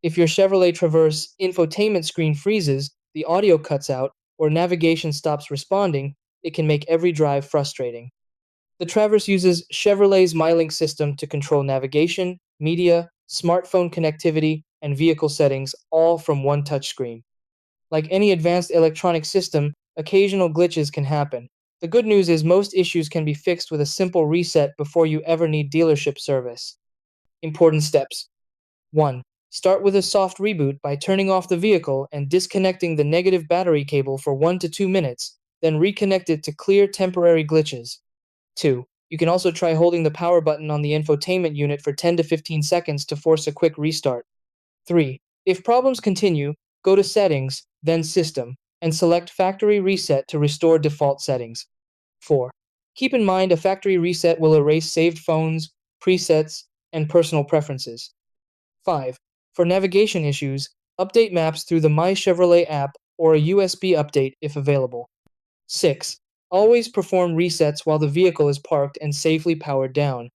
If your Chevrolet Traverse infotainment screen freezes, the audio cuts out, or navigation stops responding, it can make every drive frustrating. The Traverse uses Chevrolet's MyLink system to control navigation, media, smartphone connectivity, and vehicle settings all from one touchscreen. Like any advanced electronic system, occasional glitches can happen. The good news is most issues can be fixed with a simple reset before you ever need dealership service. Important steps. 1. Start with a soft reboot by turning off the vehicle and disconnecting the negative battery cable for 1 to 2 minutes, then reconnect it to clear temporary glitches. 2. You can also try holding the power button on the infotainment unit for 10 to 15 seconds to force a quick restart. 3. If problems continue, go to Settings, then System, and select Factory Reset to restore default settings. 4. Keep in mind a factory reset will erase saved phones, presets, and personal preferences. 5. For navigation issues, update maps through the My Chevrolet app or a USB update if available. 6. Always perform resets while the vehicle is parked and safely powered down.